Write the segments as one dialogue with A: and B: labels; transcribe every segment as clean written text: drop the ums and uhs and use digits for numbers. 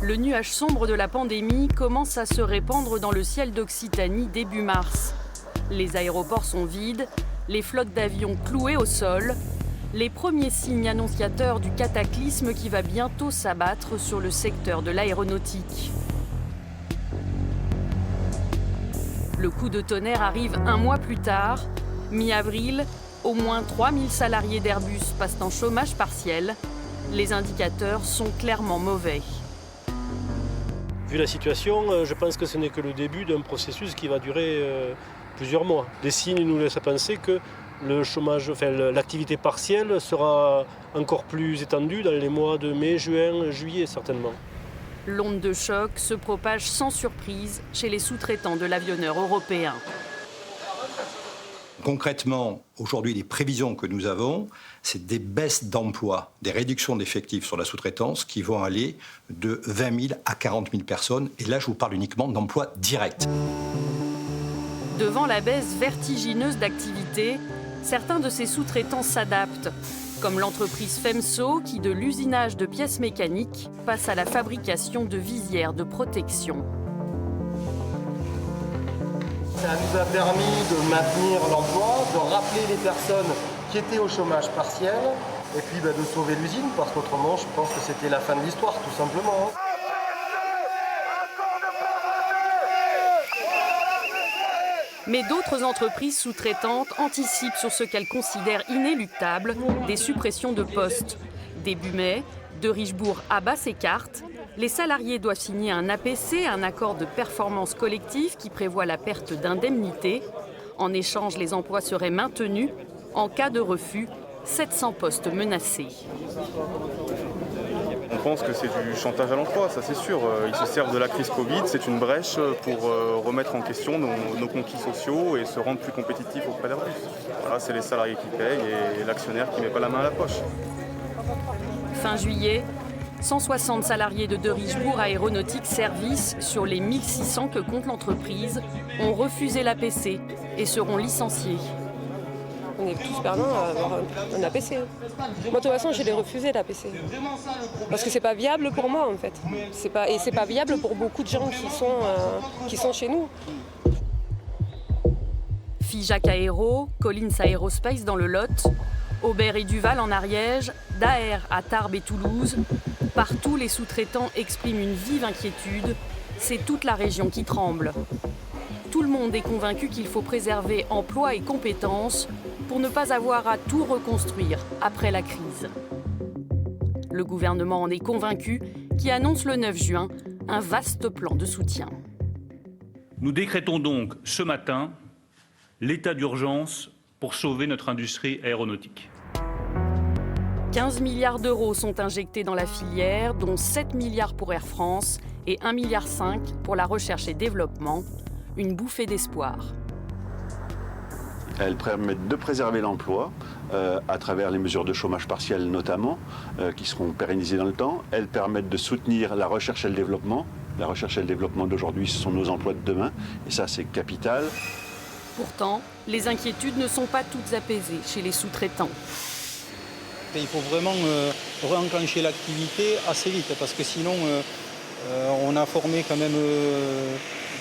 A: Le nuage sombre de la pandémie commence à se répandre dans le ciel d'Occitanie début mars. Les aéroports sont vides, les flottes d'avions clouées au sol, les premiers signes annonciateurs du cataclysme qui va bientôt s'abattre sur le secteur de l'aéronautique. Le coup de tonnerre arrive un mois plus tard. Mi-avril, au moins 3000 salariés d'Airbus passent en chômage partiel. Les indicateurs sont clairement mauvais.
B: Vu la situation, je pense que ce n'est que le début d'un processus qui va durer plusieurs mois. Les signes nous laissent penser que le chômage, l'activité partielle sera encore plus étendue dans les mois de mai, juin, juillet certainement.
A: L'onde de choc se propage sans surprise chez les sous-traitants de l'avionneur européen.
C: Concrètement, aujourd'hui, les prévisions que nous avons, c'est des baisses d'emploi, des réductions d'effectifs sur la sous-traitance qui vont aller de 20 000 à 40 000 personnes. Et là, je vous parle uniquement d'emplois directs.
A: Devant la baisse vertigineuse d'activité, certains de ces sous-traitants s'adaptent, comme l'entreprise Femso qui, de l'usinage de pièces mécaniques, passe à la fabrication de visières de protection.
D: Ça nous a permis de maintenir l'emploi, de rappeler les personnes qui étaient au chômage partiel et puis de sauver l'usine parce qu'autrement, je pense que c'était la fin de l'histoire, tout simplement.
A: Mais d'autres entreprises sous-traitantes anticipent sur ce qu'elles considèrent inéluctable, des suppressions de postes. Début mai, de Richebourg abat ses cartes. Les salariés doivent signer un APC, un accord de performance collective qui prévoit la perte d'indemnités. En échange, les emplois seraient maintenus. En cas de refus, 700 postes menacés.
E: On pense que c'est du chantage à l'emploi, ça c'est sûr. Ils se servent de la crise Covid, c'est une brèche pour remettre en question nos conquis sociaux et se rendre plus compétitifs auprès d'Airbus. Voilà, c'est les salariés qui payent et l'actionnaire qui ne met pas la main à la poche.
A: Fin juillet, 160 salariés de Richebourg Aéronautique Service, sur les 1600 que compte l'entreprise, ont refusé l'APC et seront licenciés.
F: On est tous perdants à avoir un APC. Moi, de toute façon, je l'ai refusé, l'APC. Parce que c'est pas viable pour moi, en fait. Et c'est pas viable pour beaucoup de gens qui sont chez nous.
A: Figeac Aéro, Collins Aerospace dans le Lot, Aubert et Duval en Ariège, Daher à Tarbes et Toulouse. Partout, les sous-traitants expriment une vive inquiétude. C'est toute la région qui tremble. Tout le monde est convaincu qu'il faut préserver emploi et compétences pour ne pas avoir à tout reconstruire après la crise. Le gouvernement en est convaincu, qui annonce le 9 juin un vaste plan de soutien.
G: Nous décrétons donc ce matin l'état d'urgence pour sauver notre industrie aéronautique.
A: 15 milliards d'euros sont injectés dans la filière, dont 7 milliards pour Air France et 1,5 milliard pour la recherche et développement. Une bouffée d'espoir.
H: Elles permettent de préserver l'emploi à travers les mesures de chômage partiel notamment, qui seront pérennisées dans le temps. Elles permettent de soutenir la recherche et le développement. La recherche et le développement d'aujourd'hui, ce sont nos emplois de demain. Et ça, c'est capital.
A: Pourtant, les inquiétudes ne sont pas toutes apaisées chez les sous-traitants.
I: Il faut vraiment réenclencher l'activité assez vite parce que sinon, on a formé quand même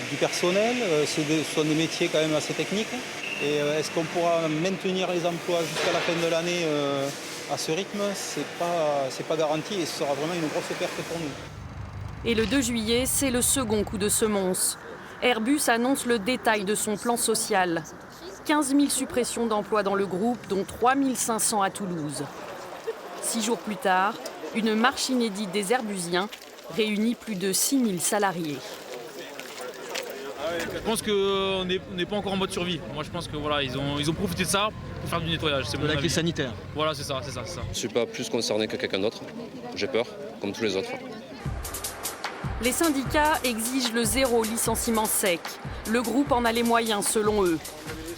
I: du personnel. Ce sont des métiers quand même assez techniques. Et est-ce qu'on pourra maintenir les emplois jusqu'à la fin de l'année à ce rythme? C'est pas garanti et ce sera vraiment une grosse perte pour nous.
A: Et le 2 juillet, c'est le second coup de semonce. Airbus annonce le détail de son plan social. 15 000 suppressions d'emplois dans le groupe, dont 3 500 à Toulouse. 6 jours plus tard, une marche inédite des Airbusiens réunit plus de 6 000 salariés.
J: Je pense qu'on n'est pas encore en mode survie. Moi, je pense que voilà, ils ont profité de ça pour faire du nettoyage. C'est
K: de la crise sanitaire.
J: Voilà, c'est ça.
L: Je ne suis pas plus concerné que quelqu'un d'autre. J'ai peur, comme tous les autres.
A: Les syndicats exigent le 0 licenciement sec. Le groupe en a les moyens, selon eux.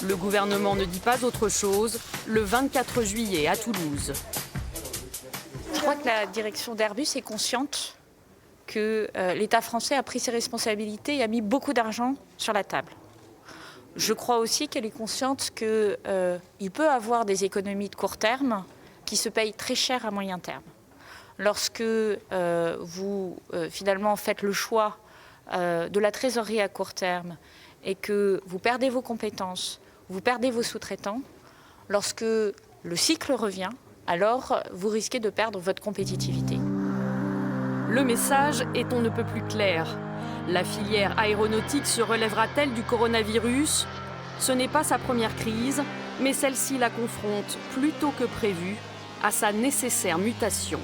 A: Le gouvernement ne dit pas autre chose. Le 24 juillet à Toulouse.
M: Je crois que la direction d'Airbus est consciente que l'État français a pris ses responsabilités et a mis beaucoup d'argent sur la table. Je crois aussi qu'elle est consciente qu'il peut avoir des économies de court terme qui se payent très cher à moyen terme. lorsque vous finalement faites le choix de la trésorerie à court terme et que vous perdez vos compétences, vous perdez vos sous-traitants, lorsque le cycle revient, alors vous risquez de perdre votre compétitivité.
A: Le message est on ne peut plus clair. La filière aéronautique se relèvera-t-elle du coronavirus ? Ce n'est pas sa première crise, mais celle-ci la confronte, plus tôt que prévu, à sa nécessaire mutation.